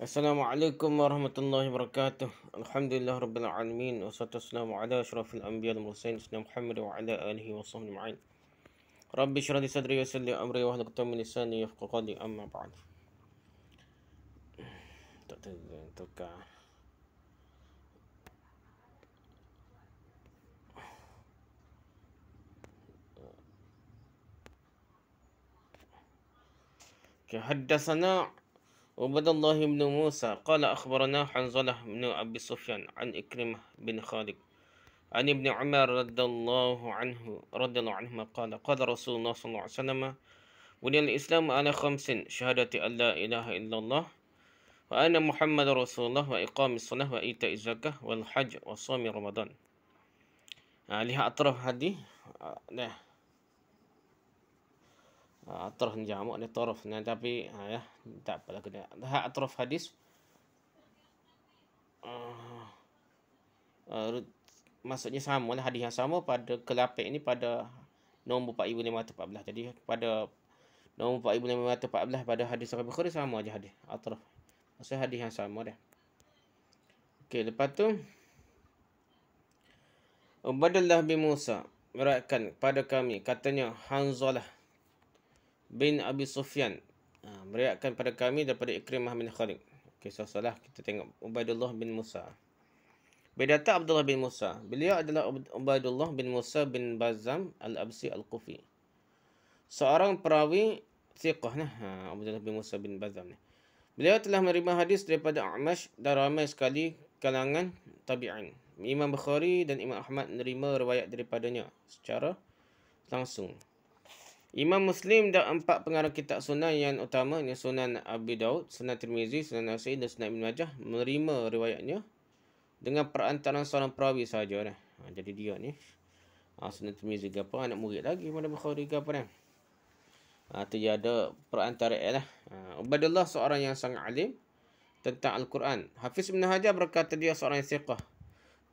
Assalamualaikum warahmatullahi wabarakatuh. Alhamdulillah rabbil alamin wassalatu wassalamu ala asyrafil anbiya'i wal mursalin sayyidina Muhammad wa ala alihi wa sahbihi ajma'in. Rabbi shrah li sadri wa yassir li amri wa hlul 'uqdatam min lisani yafqahu qawli amma ba'd. Tak tukar. Haddatsana Ubaidullah bin Musa qala akhbarana Hanzalah bin Abi Sufyan an Ikrimah bin Khalid عن ابن عمر رضي الله عنهما قال رسول الله صلى الله عليه وسلم بني الإسلام على خمس شهادة أن لا إله إلا الله وأن محمد رسول الله وإقام الصلاة وإيتاء الزكاة والحج وصوم رمضان. Lihat atraf hadis. Atraf ni jamak ni taraf ni, tapi ya tak apalah kena. Lihat atraf hadis. Maksudnya sama lah, hadis yang sama pada kelapik ini pada nombor 4514. Jadi pada nombor 4514 pada hadis Sahih Bukhari sama aja hadis atraf. Maksudnya hadis yang sama dah. Okey, lepas tu Ubaidullah bin Musa meriwayatkan pada kami, katanya Hanzalah bin Abi Sufyan meriwayatkan pada kami daripada Ikrimah bin Khalid. Okey, salah kita tengok Ubaidullah bin Musa. Beda tak Abdullah bin Musa? Beliau adalah Ubaidullah bin Musa bin Bazam al-Absi al-Kufi. Seorang perawi thiqah nah, Abdullah bin Musa bin Bazam ni. Beliau telah menerima hadis daripada A'mash dan ramai sekali kalangan tabi'in. Imam Bukhari dan Imam Ahmad menerima riwayat daripadanya secara langsung. Imam Muslim dan 4 pengarang kitab sunan yang utama, ini Sunan Abi Daud, Sunan Tirmizi, Sunan Nasa'i dan Sunan Ibn Majah, menerima riwayatnya dengan perantaraan seorang perawi sahaja dah. Jadi dia ni Sunan Tirmizi ke apa, anak murid lagi pada Bukhari ke apa dah. Tu dia ada perantaraan lah. Ubaidullah seorang yang sangat alim tentang Al-Quran. Hafiz Ibn Hajar berkata dia seorang yang thiqah.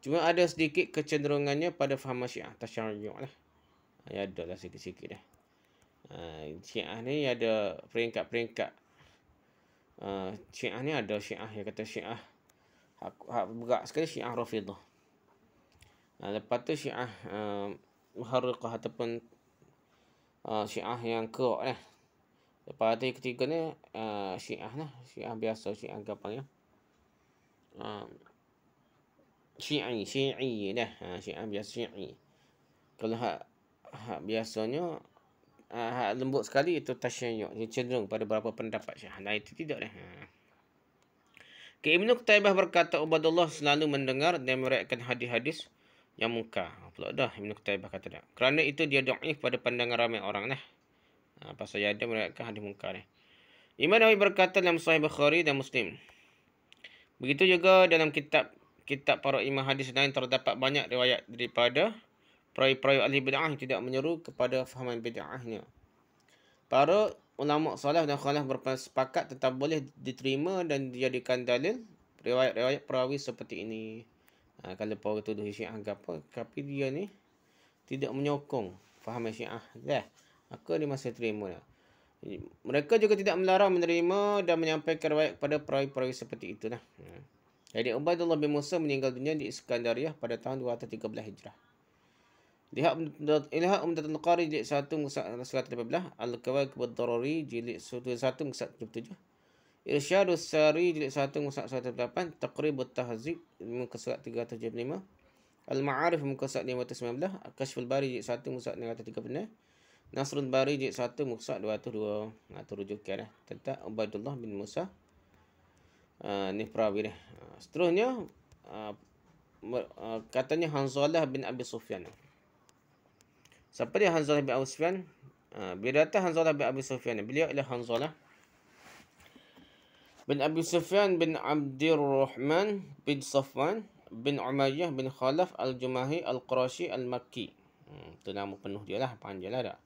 Cuma ada sedikit kecenderungannya pada faham Syiah tasyayyu' lah. Ya ada lah sikit-sikit dah. Syiah ni ada peringkat-peringkat. Syiah ni ada Syiah yang kata Syiah berat sekali, Syiah Rafidah. Lepas tu Syiah Muharriqah ataupun Syiah yang kerok lah. Lepas tu yang ketiga ni Syiah lah, Syiah biasa, Syiah gampang ya. Syi'i dah. Syiah biasa Syi'i. Kalau hak biasanya hak lembut sekali itu tasyayyu', dia cenderung pada beberapa pendapat Syiah. Nah itu tidak dah. Ibnu Qutaibah berkata Ubaidullah selalu mendengar dan meriwayatkan hadis-hadis yang munkar. Pula dah Ibnu Qutaibah kata dah. Kerana itu dia dhaif pada pandangan ramai orang lah. Pasal dia ada meriwayatkan hadis munkar ni. Imam Nawawi berkata dalam Sahih Bukhari dan Muslim. Begitu juga dalam kitab para imam hadis lain terdapat banyak riwayat daripada perawi-perawi ahli bid'ah yang tidak menyeru kepada fahaman bid'ahnya. Para ulama salaf dan khalaf bersepakat tentang boleh diterima dan dijadikan dalil riwayat-riwayat perawi seperti ini. Kalau perawi tuduh Syiah ke apa, tapi dia ni tidak menyokong fahaman Syiah dah, maka dia masih terima dah. Mereka juga tidak melarang menerima dan menyampaikan riwayat kepada perawi-perawi seperti itu dah. Jadi Ubaidullah bin Musa meninggal dunia di Iskandariah pada tahun 213 Hijrah. Lihat Umdatul Qari jilid 1 muka 118, Al-Kawakib ad-Darari jilid 1 muka 77, Irsyadus Sari jilid 1 muka 108, Taqribut Tahzib muka 375, Al-Ma'arif muka 519, Kashful Bari jilid 1 muka 536, Nasrul Bari jilid 1 muka 202. Itu rujukan tentang Ubaidullah bin Musa ni perawi dah. Seterusnya katanya Hanzalah bin Abi Sufyan. Siapa dia Hanzalah bin Abi Sufyan? Bila datang Hanzalah bin Abi Sufyan, beliau ialah Hanzalah bin Abi Sufyan bin Abdurrahman bin Safwan bin Umayyah bin Khalaf al-Jumahi al-Qurashi al-Makki. Itu nama penuh dia lah, panjang lah dah.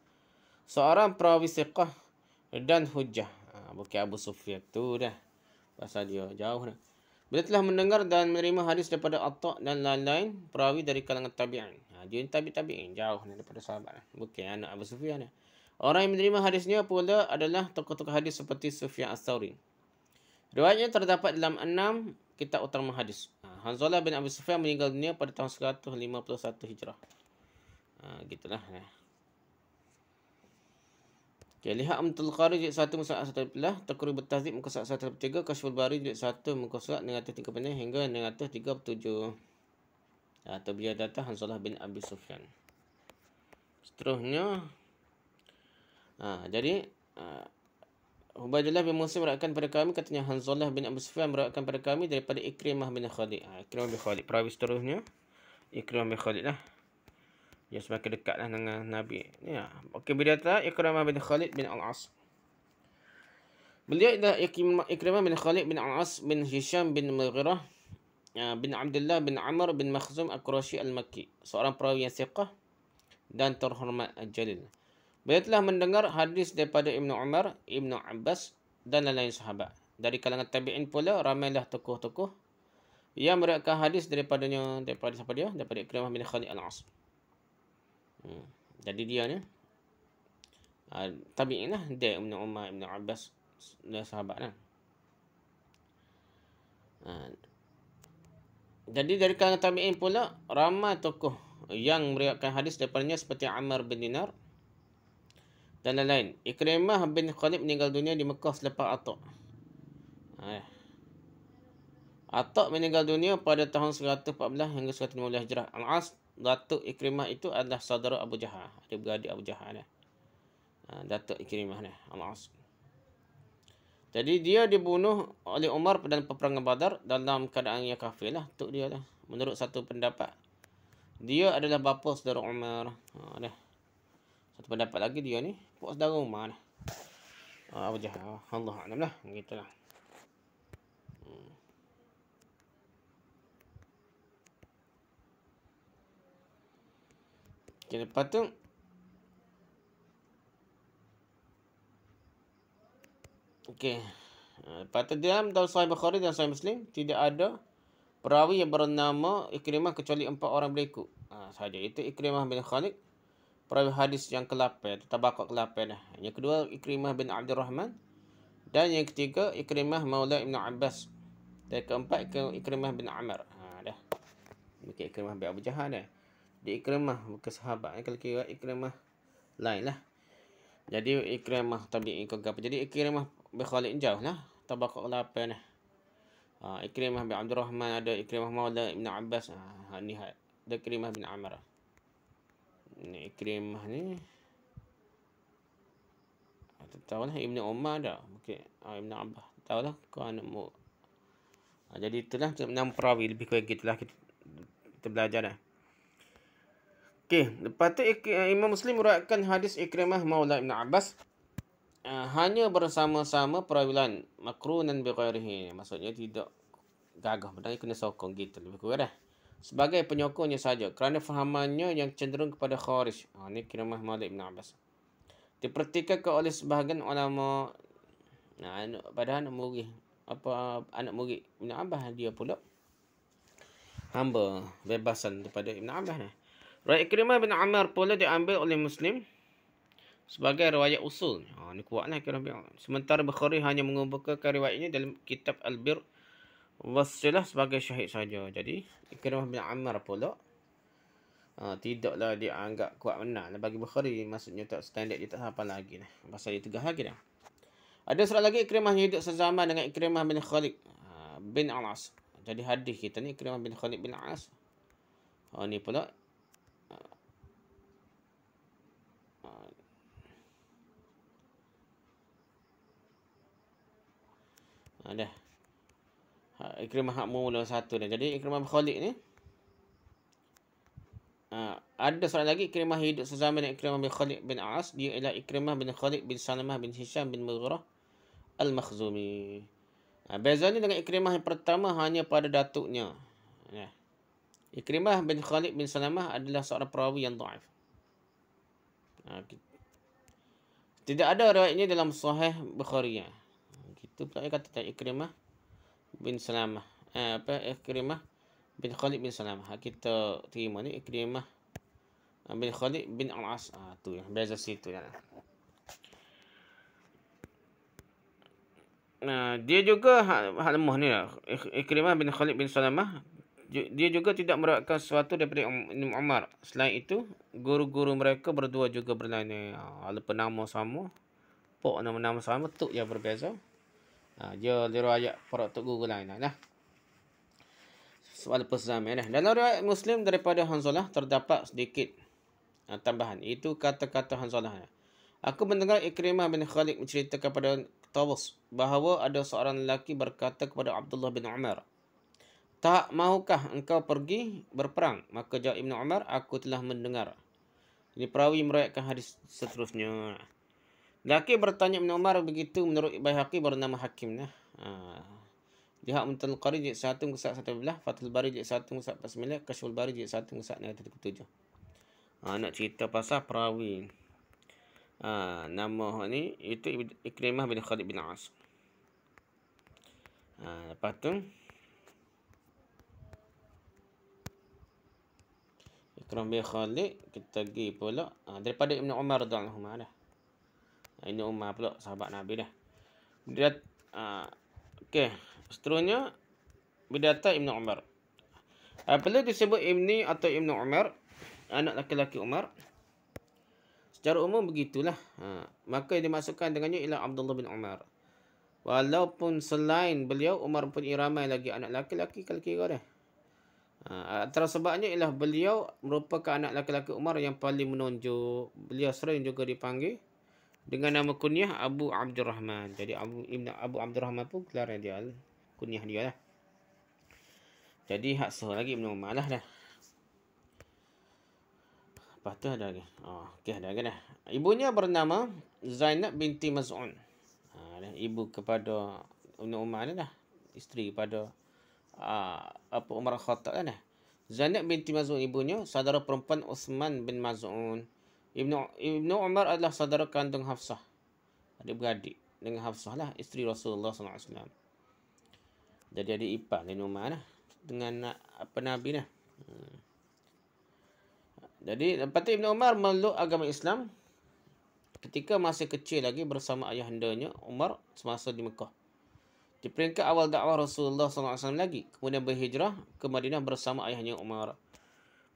Seorang perawi thiqah dan hujjah. Bukan Abu Sufyan tu dah. Pasal dia jauh dah. Bila telah mendengar dan menerima hadis daripada Atta' dan lain-lain perawi dari kalangan tabi'in. Dia tabi'in jauh daripada sahabat. Bukan anak Abu Sufyan. Orang yang menerima hadisnya pula adalah tokoh-tokoh hadis seperti Sufyan Ats-Tsauri, Riwayatnya terdapat dalam 6 kitab utama hadis. Hanzalah bin Abi Sufyan meninggal dunia pada tahun 151 Hijrah. Gitulah. Okay, lihat Amtul Qari jilid 1 muka 1 Taqrib at-Tahdzib muka 113, Kashful Bari jilid 1 muka 130 hingga 137. Atau beliau datang Hanzalah bin Abi Sufyan. Seterusnya jadi Ubaidillah bin Musa meriwayatkan pada kami, katanya Hanzalah bin Abi Sufyan meriwayatkan pada kami daripada Ikrimah bin Khalid. Ikrimah bin Khalid, perawi seterusnya Ikrimah bin Khalid lah. Dia semakin dekatlah dengan Nabi. Ya. Okey, beliau kata Ikrimah bin Khalid bin Al-As. Beliau adalah Ikrimah bin Khalid bin Al-As bin Hisham bin Mughirah bin Abdullah bin Amr bin Makhzum Al-Qurashi Al-Makki, seorang perawi yang thiqah dan terhormat jalil. Beliau telah mendengar hadis daripada Ibnu Umar, Ibnu Abbas dan lain-lain sahabat. Dari kalangan tabi'in pula ramailah tokoh-tokoh yang meriwayatkan hadis daripada siapa dia? Daripada Ikrimah bin Khalid Al-As. Jadi dia ni tabi'in lah, dia Ibnu Umar, Ibnu Abbas dan sahabat lah. Jadi dari kalangan tabi'in pula ramai tokoh yang meriwayatkan hadis daripadanya seperti Ammar bin Dinar dan lain-lain. Ikrimah bin Khalid meninggal dunia di Mekah selepas Atta'. Atta' meninggal dunia pada tahun 114 hingga 115 Hijrah. Al-As, Datuk Ikrimah itu adalah saudara Abu Jahal, adik-beradik Abu Jahal. Datuk Ikrimah ni, Al-As. Jadi dia dibunuh oleh Umar dalam peperangan Badar dalam keadaan yang kafir lah. Untuk dia lah. Menurut satu pendapat, dia adalah bapa saudara Umar. Satu pendapat lagi dia ni bapa saudara Umar lah. Abu Jahal. Allah A'lam lah. Begitulah. Okay, lepas tu lepas tu dalam Sahih Bukhari dan Sahih Muslim tidak ada perawi yang bernama Ikrimah kecuali 4 orang berikut sahaja. Itu Ikrimah bin Khalid, perawi hadis yang ke-8, tabaqat ke-8 dah. Yang kedua Ikrimah bin Abdul Rahman, dan yang ketiga Ikrimah Maula Ibn Abbas, dan keempat Ikrimah bin Amr. Dah. Bukan Ikrimah bin Abu Jahal dah. Dia Ikrimah bukan sahabat. Kalau kira Ikrimah lain lah. Jadi Ikrimah tabi'in ke apa. Jadi Ikrimah bin Khalid jauh lah. Tabaqat ke-8 dah. Ikrimah bin Abdul Rahman ada, Ikrimah Maula Ibn Abbas. Ni ada Ikrimah bin Amr. Ni Ikrimah ni tahu lah Ibn Umar dah. Mungkin Ibn Abbas. Tahu lah kau anak mu. Jadi itulah 6 perawi lebih kurang gitulah kita belajar dah. Okey, lepas tu Imam Muslim meriwayatkan hadis Ikrimah Maula Ibn Abbas hanya bersama-sama perawilan makrunan bi ghairihi. Maksudnya tidak gagah, benar kena sokong gitu lebih kurang dah. Sebagai penyokongnya saja kerana fahamannya yang cenderung kepada khawarij. Ni Ikrimah Maula Ibn Abbas. Dipertikaikan oleh sebahagian ulama padahal anak murid Ibn Abbas dia pula hamba bebasan daripada Ibn Abbas ni. Riwayat Ikrimah bin Amr pula diambil oleh Muslim sebagai riwayat usul. Ni kuatlah Ikrimah. Sementara Bukhari hanya mengumpulkan riwayat ini dalam kitab Al-Bir Wassilah sebagai syahid saja. Jadi Ikrimah bin Amr pula tidaklah dianggap kuat benar bagi Bukhari. Maksudnya tak standard dia tak hafal lagi dah. Pasal dia tegah lagi dah. Ada seorang lagi Ikrimah hidup sezaman dengan Ikrimah bin Khalid bin Al-As. Jadi hadis kita ni Ikrimah bin Khalid bin Al-As. Ni pula dah. Ikrimah hak mula satu dah. Jadi Ikrimah bin Khalid ni ada seorang lagi Ikrimah hidup sezaman dengan Ikrimah bin Khalid bin Al-As. Dia ialah Ikrimah bin Khalid bin Salamah bin Hisham bin Mughirah Al-Makhzumi. Bezanya dengan Ikrimah yang pertama hanya pada datuknya. Ikrimah bin Khalid bin Salamah adalah seorang perawi yang dhaif. Tidak ada riwayat ini dalam Sahih Bukhari. Gitu pula kata Ikrimah bin Salamah. Ikrimah bin Khalid bin Salamah. Kita terima ni Ikrimah bin Khalid bin Al-As. Tu yang beza situ dah. dia juga hak lemah ni lah. Ikrimah bin Khalid bin Salamah, dia juga tidak meriwayatkan sesuatu daripada Ibn Umar. Selain itu, guru-guru mereka berdua juga berlain. Walaupun nama sama, nama sama, tuk yang berbeza. Dia riwayat para tuk guru lain lah. Soal persamain dah. Dalam riwayat Muslim daripada Hanzalah terdapat sedikit tambahan. Itu kata-kata Hanzalah. Aku mendengar Ikrimah bin Khalid menceritakan kepada Tawus bahawa ada seorang lelaki berkata kepada Abdullah bin Umar, "Tak mahukah engkau pergi berperang?" Maka jawab Ibn Umar, "Aku telah mendengar." Ini perawi meriwayatkan hadis seterusnya. Lelaki bertanya Ibn Umar begitu menurut Baihaqi bernama Hakim. Jihad Muntal Qari jilid 1 muka 11, Fathul Bari jilid 1 muka 49, Kashful Bari jilid 1 muka 37. Nak cerita pasal perawi. Nama ni itu Ikrimah bin Khalid bin As. Lepas tu Ikrimah bin Khalid kita pergi pula daripada Ibn Umar radhiyallahu anhu dah. Ibn Umar pula sahabat Nabi dah. Dia okey, seterusnya bidata Ibn Umar. Apabila disebut Ibni atau Ibn Umar, anak laki-laki Umar, secara umum begitulah. Maka yang dimasukkan dengannya ialah Abdullah bin Umar. Walaupun selain beliau, Umar pun ramai lagi anak laki-laki kalau kira dah. Antara sebabnya ialah beliau merupakan anak laki-laki Umar yang paling menonjol. Beliau sering juga dipanggil dengan nama kunyah Abu Abdurrahman. Jadi Abu Abdurrahman pun gelar dia, kunyah dia lah. Jadi hak sah lagi Ibn Umar lah dah. Lepas tu ada lagi. Okey, ada lagi dah. Ibunya bernama Zainab binti Maz'un. Ibu kepada Ibn Umar dah. Isteri kepada Umar Khattab dah. Zainab binti Maz'un ibunya, saudara perempuan Uthman bin Maz'un. Ibn Umar adalah saudara kandung Hafsah. Adik-beradik dengan Hafsah lah, isteri Rasulullah SAW. Jadi adik ipar Ibn Umar lah. Dengan Nabi lah. Jadi lepas tu Ibn Umar meluk agama Islam ketika masih kecil lagi bersama ayahandanya Umar semasa di Mekah. Di peringkat awal dakwah Rasulullah SAW lagi. Kemudian berhijrah ke Madinah bersama ayahnya Umar.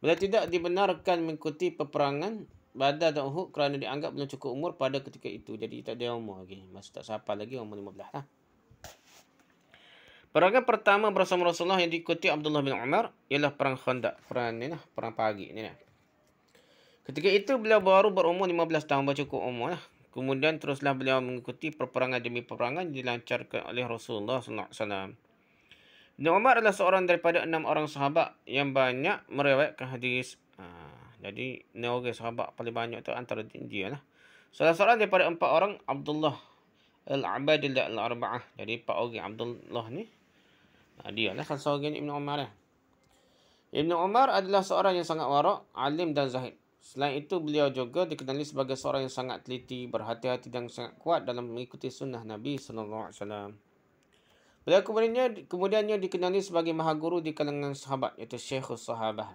Beliau tidak dibenarkan mengikuti peperangan Badar dan Uhud kerana dianggap belum cukup umur pada ketika itu. Jadi tak ada umur lagi. Masih tak sampai lagi umur 15 lah. Perangan pertama bersama Rasulullah yang diikuti Abdullah bin Umar ialah perang Khandaq. Perang ni lah, perang pagi ni lah. Ketika itu beliau baru berumur 15 tahun, baru cukup umur lah. Kemudian teruslah beliau mengikuti peperangan demi peperangan dilancarkan oleh Rasulullah SAW. Ibn Umar adalah seorang daripada 6 orang sahabat yang banyak meriwayatkan hadis. Jadi 6 orang sahabat paling banyak tu antara dia lah. Salah seorang daripada 4 orang Abdullah Al-Abadillah Al-Arba'ah. Jadi 4 orang Abdullah ni dia lah salah seorang Ibn Umar lah. Ibn Umar adalah seorang yang sangat warak, alim dan zahid. Selain itu, beliau juga dikenali sebagai seorang yang sangat teliti, berhati-hati dan sangat kuat dalam mengikuti sunnah Nabi SAW. Beliau kemudiannya dikenali sebagai maha guru di kalangan sahabat, iaitu Syekhus Sahabah.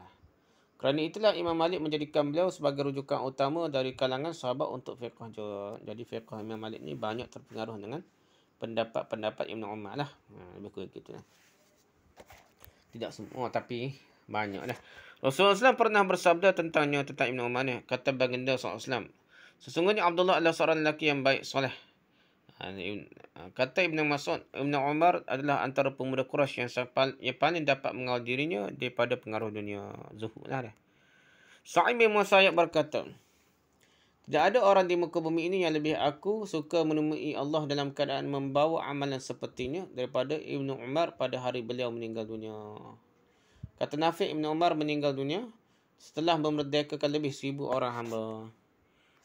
Kerana itulah Imam Malik menjadikan beliau sebagai rujukan utama dari kalangan sahabat untuk fiqh juga. Jadi fiqh Imam Malik ni banyak terpengaruh dengan pendapat-pendapat Ibn Umar lah. Lebih kurang gitu lah. Tidak semua tapi banyak lah. Rasulullah SAW pernah bersabda tentang Ibn Umar ni. Kata baginda SAW, sesungguhnya Abdullah adalah seorang lelaki yang baik soleh. Kata Ibn Mas'ud, Ibn Umar adalah antara pemuda Quraisy yang paling dapat mengawal dirinya daripada pengaruh dunia. Zuhud lah dia. Sa'id bin Musayyab berkata, tidak ada orang di muka bumi ini yang lebih aku suka menemui Allah dalam keadaan membawa amalan sepertinya daripada Ibn Umar pada hari beliau meninggal dunia. Kata Nafi', Ibn Umar meninggal dunia setelah memerdekakan lebih 1000 orang hamba.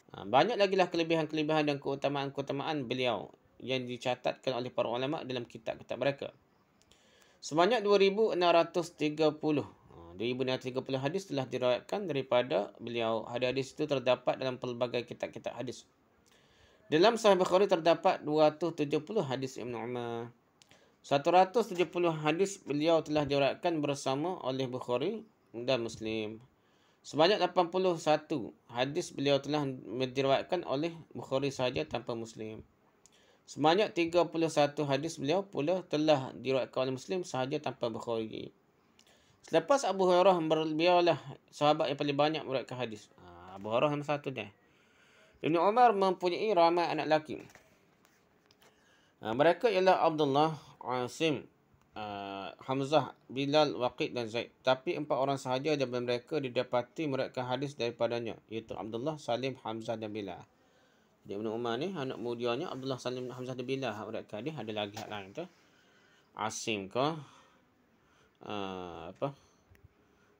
Banyak lagi lah kelebihan-kelebihan dan keutamaan-keutamaan beliau yang dicatatkan oleh para ulama dalam kitab-kitab mereka. Sebanyak 2630 hadis telah diriwayatkan daripada beliau. Hadis-hadis itu terdapat dalam pelbagai kitab-kitab hadis. Dalam Sahih Bukhari terdapat 270 hadis Ibn Umar. 170 hadis beliau telah diriwayatkan bersama oleh Bukhari dan Muslim. Sebanyak 81 hadis beliau telah diriwayatkan oleh Bukhari sahaja tanpa Muslim. Sebanyak 31 hadis beliau pula telah diriwayatkan oleh Muslim sahaja tanpa Bukhari. Selepas Abu Hurairah, beliaulah sahabat yang paling banyak meriwayatkan hadis. Abu Hurairah nombor satu dia. Ibn Umar mempunyai ramai anak lelaki. Mereka ialah Abdullah, Asim, Hamzah, Bilal, Waqid dan Zaid. Tapi 4 orang sahaja daripada mereka didapati meriwayatkan hadis daripadanya, iaitu Abdullah, Salim, Hamzah dan Bilal. Jadi Ibn Umar ni anak mudianya Abdullah, Salim, Hamzah dan Bilal meriwayatkan hadis. Ada lagi hak lain tu. Asim ke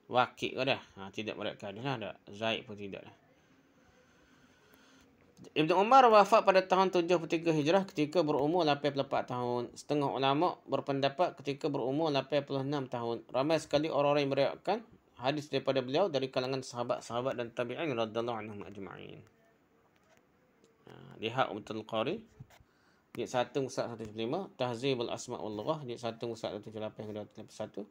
Waqid ke dah. Tidak meriwayatkan hadis dah. Zaid pun tidak dah. Ibn Umar wafat pada tahun 73 Hijrah ketika berumur 84 tahun. Setengah ulama berpendapat ketika berumur 86 tahun. Ramai sekali orang-orang yang meriwayatkan hadis daripada beliau dari kalangan sahabat-sahabat dan tabi'in radhiyallahu anhum ajma'in. Lihat Umtul Qari jilid 1 muka 175, Tahzibul Asma' wal Lughah jilid 1 muka 178 hingga 281,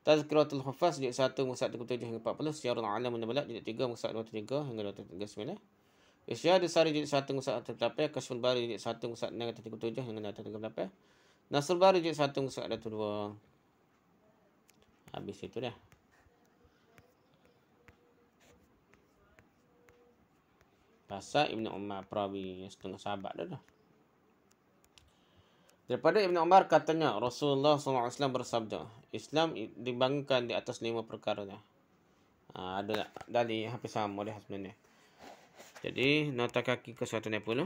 Tazkiratul Huffaz jilid 1 muka 137 hingga 40, Syiarul Alam an-Nubala jilid 3 muka 233 hingga 239, Isyad Sari jilid 1 muka 138, Kashful Bari jilid 1 muka 137 hingga 238, Nasrul Bari jilid 1 muka 102. Habis itu dah. Pasal Ibn Umar perawi yang setengah sahabat dah. Daripada Ibn Umar katanya, Rasulullah SAW bersabda, Islam dibangunkan di atas 5 perkara dah. Ada dari hampir sama dah sebenarnya. Jadi, nota kaki ke 160.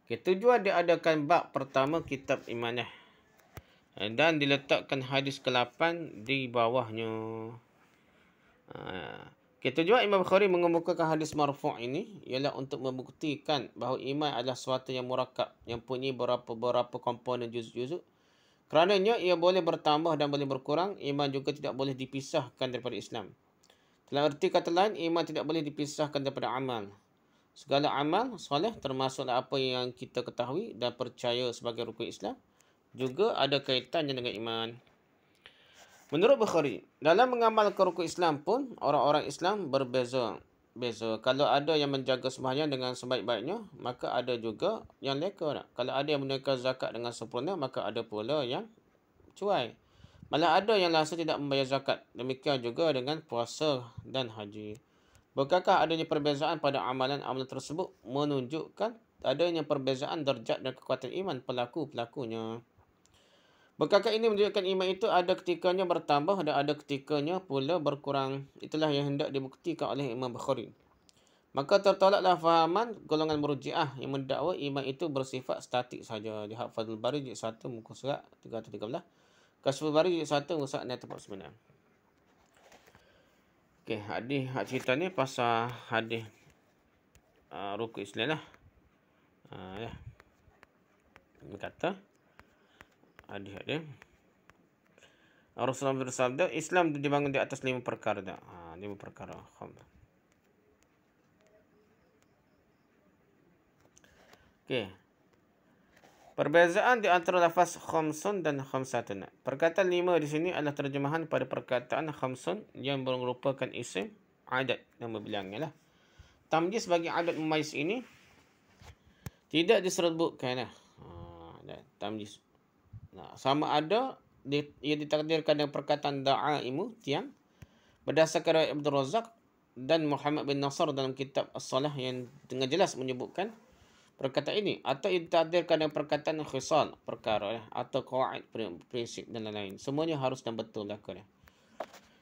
Tujuan diadakan bab pertama kitab imanah dan diletakkan hadis ke-8 di bawahnya. Tujuan Imam Bukhari mengemukakan hadis marfu' ini ialah untuk membuktikan bahawa iman adalah sesuatu yang murakkab, yang punya beberapa komponen juzuk-juzuk. Kerananya ia boleh bertambah dan boleh berkurang. Iman juga tidak boleh dipisahkan daripada Islam. Dalam erti kata lain, iman tidak boleh dipisahkan daripada amal. Segala amal soleh termasuklah apa yang kita ketahui dan percaya sebagai rukun Islam juga ada kaitannya dengan iman. Menurut Bukhari, dalam mengamalkan rukun Islam pun orang-orang Islam berbeza. Kalau ada yang menjaga sembahyang dengan sebaik-baiknya, maka ada juga yang leka. Kalau ada yang menunaikan zakat dengan sempurna, maka ada pula yang cuai. Malah ada yang langsung tidak membayar zakat. Demikian juga dengan puasa dan haji. Bukankah adanya perbezaan pada amalan-amalan tersebut menunjukkan adanya perbezaan darjat dan kekuatan iman pelaku-pelakunya? Bukankah ini menunjukkan iman itu ada ketikanya bertambah dan ada ketikanya pula berkurang? Itulah yang hendak dibuktikan oleh Imam Bukhari. Maka tertolaklah fahaman golongan Murji'ah yang mendakwa iman itu bersifat statik saja. Lihat Fadhul Bari jilid 1 muka surat 313, Kashful Bari jilid 1 muka surat 49. Okey, hadis hak cerita ni pasal hadis rukun Islam lah. Ya. Dia kata hadis dia. Rasulullah bersabda, Islam dibangun di atas 5 perkara dah. 5 perkara. Okey. Perbezaan di antara lafaz khamsun dan khamsatun. Perkataan 5 di sini adalah terjemahan pada perkataan khamsun yang merupakan isim adat, nama bilangnya lah. Tamyiz bagi adat mumayyiz ini tidak disebutkan lah. Tamyiz. Sama ada ia ditakdirkan dengan perkataan da'imu tiang berdasarkan riwayat Abdul Razak dan Muhammad bin Nasr dalam kitab As-Salah yang dengan jelas menyebutkan perkataan ini, atau ditakdirkan dengan perkataan khisal perkara atau qawaid prinsip dan lain-lain. Semuanya harus dan betul lah.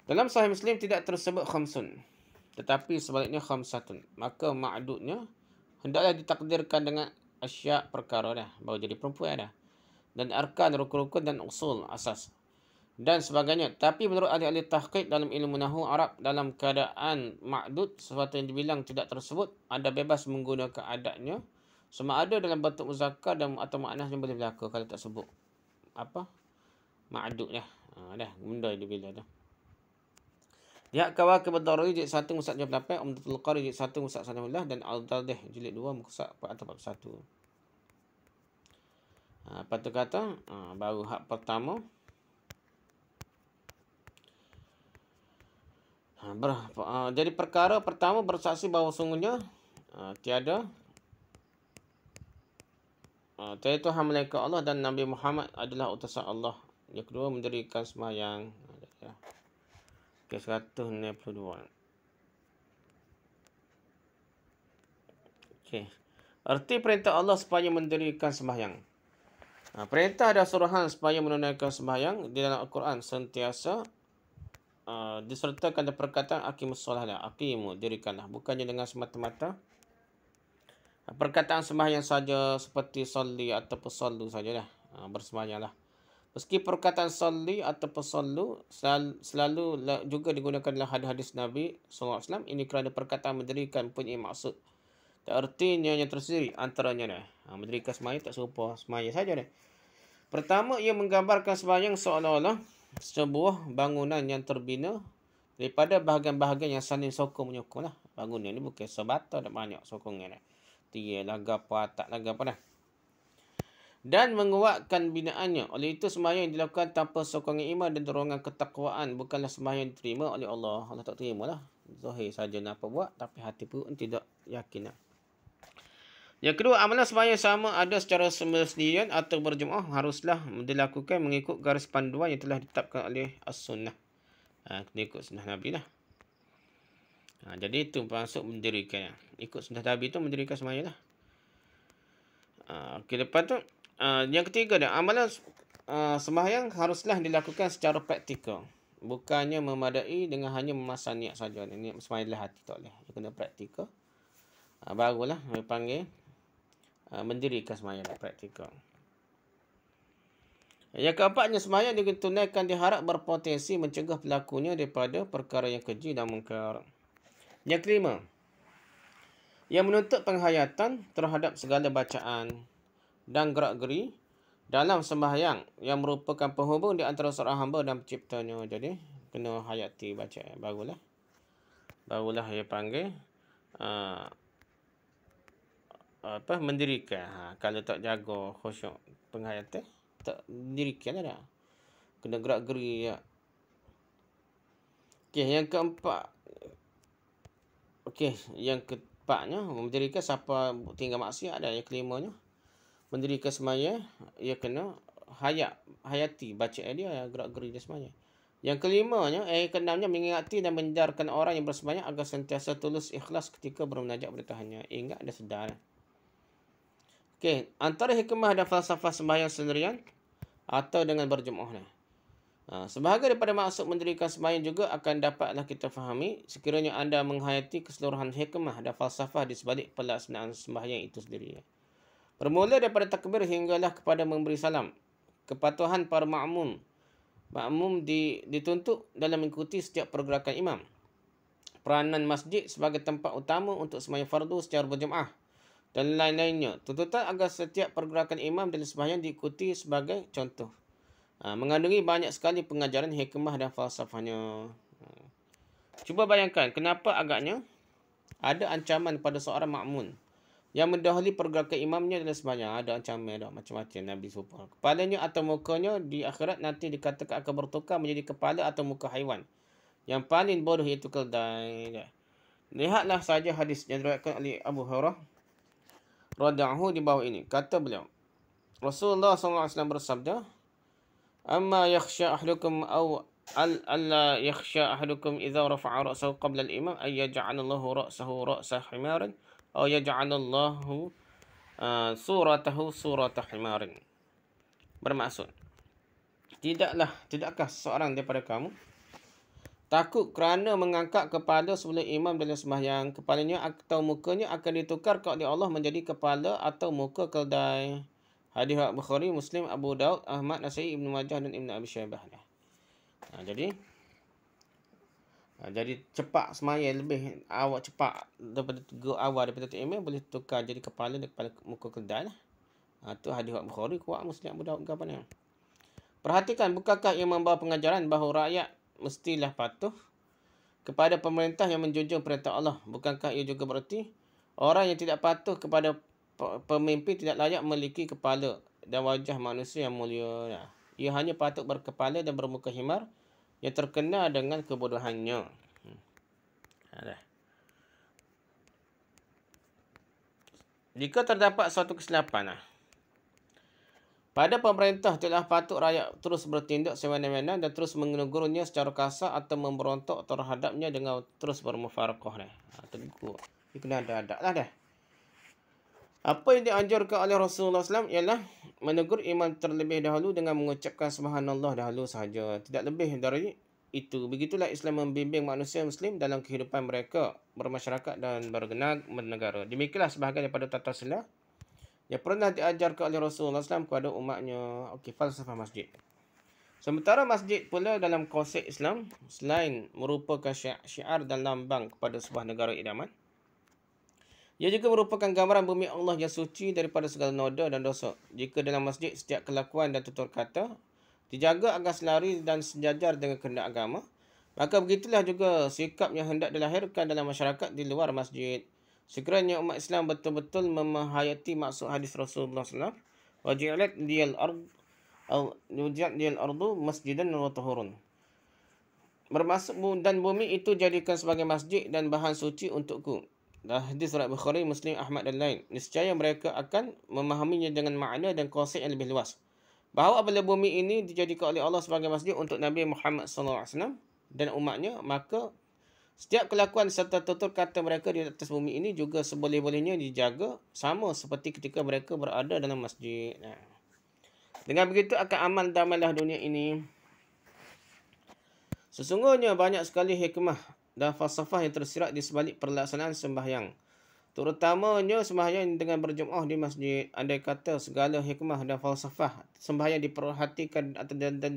Dalam Sahih Muslim tidak tersebut khamsun, tetapi sebaliknya khamsatun. Maka ma'dudnya hendaklah ditakdirkan dengan asya' perkara dah, baru jadi perempuan dah. Dan arkan, rukun-rukun dan usul asas dan sebagainya. Tapi menurut ahli-ahli tahqiq dalam ilmu nahwu Arab, dalam keadaan ma'dud, sesuatu yang dibilang tidak tersebut, anda bebas menggunakan adatnya sama ada dalam bentuk muzakkar dan atau muannas yang boleh berlaku kalau tak sebut ma'dud dah. Dah benda dia bila dah. Lihat Kawakib ad-Daruri jilid 1 muka 78, Umdatul Qari jilid 1 muka 19 dan Al-Tadih jilid 2 muka 41. Lepas tu kata baru hak pertama Jadi perkara pertama bersaksi bahawa sungguhnya tiada Tuhan malaikat Allah dan Nabi Muhammad adalah utusan Allah. Yang kedua mendirikan sembahyang. Okey, 192. Okey. Arti perintah Allah supaya mendirikan sembahyang. Perintah dan suruhan supaya menunaikan sembahyang di dalam Al-Quran sentiasa disertakan dengan perkataan aqimus solah, aqimu, dirikanlah, bukannya dengan semata-mata perkataan sembahyang saja seperti solli ataupun sollu sajalah, bersembahyanglah. Meski perkataan solli ataupun sollu selalu juga digunakan dalam hadis-hadis Nabi SAW, ini kerana perkataan mendirikan punya maksud. Artinya yang tersendiri antaranya mendirikan sembahyang tak serupa sembahyang saja dah. Pertama, ia menggambarkan sembahyang seolah-olah sebuah bangunan yang terbina daripada bahagian-bahagian yang saling sokong menyokong lah. Bangunan ni bukan sebata ada banyak sokongnya dah. Tiga laga apa, tak laga apa dah. Dan menguatkan binaannya. Oleh itu sembahyang dilakukan tanpa sokongan iman dan dorongan ketakwaan bukanlah sembahyang diterima oleh Allah. Allah tak terima lah. Zahir saja nak apa buat tapi hati pun tidak yakin lah. Yang kedua, amalan sembahyang sama ada secara sendirian atau berjemaah haruslah dilakukan mengikut garis panduan yang telah ditetapkan oleh as-sunnah. Kena ikut sunnah Nabi lah. Jadi itu maksud mendirikan. Ikut sunnah Nabi itu mendirikan sembahyang lah. Okey, lepas tu yang ketiga dah, amalan sembahyang haruslah dilakukan secara praktikal. Bukannya memadai dengan hanya memasang niat saja. Niat sembahyang dalam hati tak boleh. Dia kena praktikal. Barulah dia panggil mendirikan sembahyang praktikal. Yang keempatnya, sembahyang ditunaikan diharap berpotensi mencegah pelakunya daripada perkara yang keji dan mungkar. Yang kelima, yang menuntut penghayatan terhadap segala bacaan dan gerak-geri dalam sembahyang yang merupakan penghubung di antara seorang hamba dan penciptanya. Jadi kena hayati bacaan. Barulah dia panggil mendirikan. Kalau tak jaga khusyuk penghayatan, tak dirikan dah. Kena gerak-geri ya. Okey, yang keempat. Okey, yang keempatnya mendirikan siapa tinggal maksiat ada. Yang kelimanya mendirikan sembahyang ia kena hayati bacaan dia, gerak-geri dia sembahyang. Yang kelimanya, keenamnya mengingati dan menyedarkan orang yang bersembahyang agar sentiasa tulus ikhlas ketika bermunajat kepada Tuhannya. Ingat dan sedar. Okey, antara hikmah dan falsafah sembahyang sendirian atau dengan berjemaah. Sebahagian daripada maksud mendirikan sembahyang juga akan dapatlah kita fahami sekiranya anda menghayati keseluruhan hikmah dan falsafah di sebalik pelaksanaan sembahyang itu sendiri. Bermula daripada takbir hinggalah kepada memberi salam. Kepatuhan para makmum. Makmum dituntut dalam mengikuti setiap pergerakan imam. Peranan masjid sebagai tempat utama untuk sembahyang fardu secara berjemaah dan lain-lainnya. Tuntutan agar setiap pergerakan imam dalam sembahyang diikuti sebagai contoh. Mengandungi banyak sekali pengajaran hikmah dan falsafahnya. Cuba bayangkan kenapa agaknya ada ancaman pada seorang makmum yang mendahului pergerakan imamnya dalam sembahyang. Ada ancaman, ada macam-macam Nabi supaya kepalanya atau mukanya di akhirat nanti dikatakan akan bertukar menjadi kepala atau muka haiwan. Yang paling bodoh iaitu keldai. Lihatlah saja hadis yang diriwayatkan oleh Abu Hurairah radhiyallahu di bawah ini. Kata beliau, Rasulullah SAW bersabda, "Amma yakhsha ahadukum aw alla yakhsha ahadukum idza rafa'a ra'sahu qabla al-imam ay yaj'alallahu ra'sahu ra'sa himarin aw yaj'alallahu suratahu surata himarin." Bermaksud, tidakkah seorang daripada kamu takut kerana mengangkat kepala sebelum imam dalam sembahyang, kepalanya atau mukanya akan ditukarkan oleh Allah menjadi kepala atau muka keldai. Hadis Bukhari, Muslim, Abu Daud, Ahmad, Nasai, Ibnu Majah dan Ibnu Abi Syaibah. Jadi cepat sembahyang lebih awak cepat daripada awal daripada imam boleh tukar jadi kepala dan kepala muka keldai lah. Tu hadis Bukhari, kuat Muslim, Abu Daud ke apa ni. Perhatikan, bukankah ia membawa pengajaran bahawa rakyat mestilah patuh kepada pemerintah yang menjunjung perintah Allah? Bukankah ia juga berarti orang yang tidak patuh kepada pemimpin tidak layak memiliki kepala dan wajah manusia yang mulia? Ia hanya patut berkepala dan bermuka himar yang terkena dengan kebodohannya. Dah. Jika terdapat suatu kesilapan, pada pemerintah tidaklah patut rakyat terus bertindak semena-mena dan terus menegurnya secara kasar atau memberontak terhadapnya dengan terus bermufarakah. Tegur. Dia kena ada lah dah. Apa yang dianjurkan oleh Rasulullah SAW ialah menegur iman terlebih dahulu dengan mengucapkan subhanallah dahulu sahaja. Tidak lebih dari itu. Begitulah Islam membimbing manusia Muslim dalam kehidupan mereka, bermasyarakat dan bernegara. Demikianlah sebahagian daripada tata sila yang pernah diajarkan oleh Rasulullah SAW kepada umatnya. Okey, falsafah masjid. Sementara masjid pula dalam konsep Islam, selain merupakan syiar dan lambang kepada sebuah negara idaman, ia juga merupakan gambaran bumi Allah yang suci daripada segala noda dan dosa. Jika dalam masjid setiap kelakuan dan tutur kata dijaga agar selari dan sejajar dengan kehendak agama, maka begitulah juga sikap yang hendak dilahirkan dalam masyarakat di luar masjid. Sekiranya umat Islam betul-betul memahayati maksud hadis Rasulullah SAW, wajilat liyal ardu masjidan wa tahurun. Bermaksud dan bumi itu jadikan sebagai masjid dan bahan suci untukku. Hadis riwayat Bukhari, Muslim, Ahmad dan lain. Niscaya mereka akan memahaminya dengan makna dan konsep yang lebih luas. Bahawa apabila bumi ini dijadikan oleh Allah sebagai masjid untuk Nabi Muhammad SAW dan umatnya, maka setiap kelakuan serta tutur kata mereka di atas bumi ini juga seboleh-bolehnya dijaga sama seperti ketika mereka berada dalam masjid. Dengan begitu akan aman damailah dunia ini. Sesungguhnya banyak sekali hikmah dan falsafah yang tersirat di sebalik pelaksanaan sembahyang. Terutamanya sembahyang dengan berjemaah di masjid. Andai kata segala hikmah dan falsafah sembahyang diperhatikan dan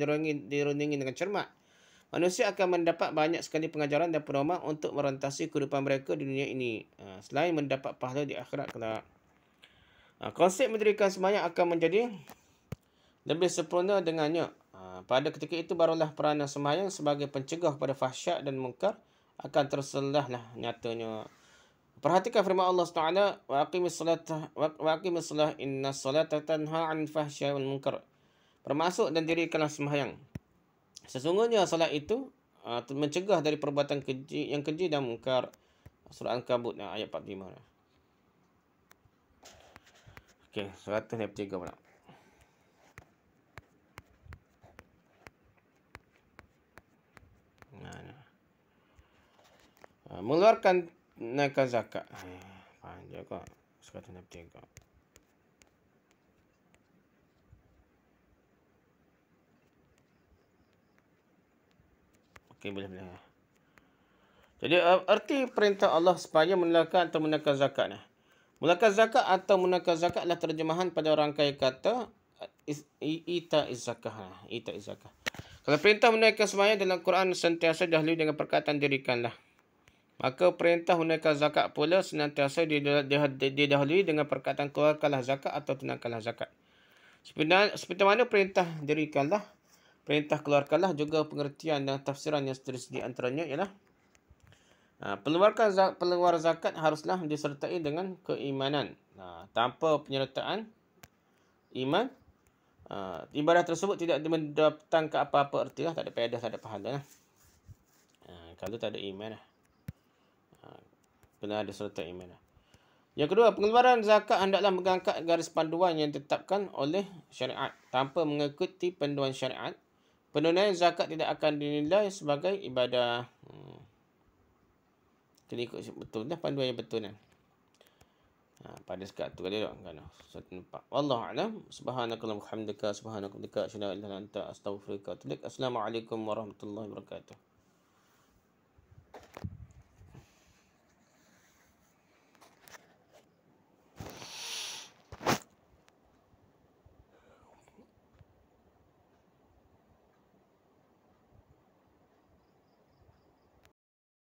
dirundingi dengan cermat, manusia akan mendapat banyak sekali pengajaran dan pedoman untuk merentasi kehidupan mereka di dunia ini, selain mendapat pahala di akhirat kelak. Konsep mendirikan sembahyang akan menjadi lebih sempurna dengannya. Pada ketika itu barulah peranan sembahyang sebagai pencegah pada fahsyat dan mungkar akan terselahlah nyatanya. Perhatikan firman Allah Taala, wa aqimis salat inna salata tanha 'anil fahsya'i wal munkar. Bermaksud dan dirikanlah sembahyang. Sesungguhnya salat itu mencegah dari perbuatan keji dan mungkar. Surah Al-Ankabut ayat 45. Okey, 103 pula. Mengeluarkan naikkan zakat. Panjang kok. 103. Okey, boleh. Jadi arti perintah Allah supaya mengeluarkan atau menunaikan zakat ni. Menunaikan zakat atau menunaikan zakat adalah terjemahan pada rangkai kata ita zakah. Ita zakah. Kalau perintah menunaikan sembahyang dalam Quran sentiasa dahului dengan perkataan dirikanlah. Maka perintah menunaikan zakat pula senantiasa didahului dengan perkataan keluarkanlah zakat atau tunaikanlah zakat. Seperti mana perintah dirikanlah, perintah keluarkanlah juga pengertian dan tafsiran yang seterusnya di antaranya ialah peluar zakat haruslah disertai dengan keimanan. Tanpa penyertaan iman, ibadah tersebut tidak mendatangkan apa-apa ertilah, tak ada faedah, tak ada pahala. Kalau tak ada iman, kena ada serta iman. Yang kedua, pengeluaran zakat hendaklah mengangkat garis panduan yang ditetapkan oleh syariat. Tanpa mengikuti panduan syariat, penunaian zakat tidak akan dinilai sebagai ibadah. Kena ikut betul dah panduan yang betul kan. Pada sekat tu kali kan. Satu nampak. Wallahu a'lam. Subhanakallahumma wa bihamdika, subhanakallahumma asyhadu an la ilaha illa anta, astaghfiruka wa atubu ilaik. Assalamualaikum warahmatullahi wabarakatuh.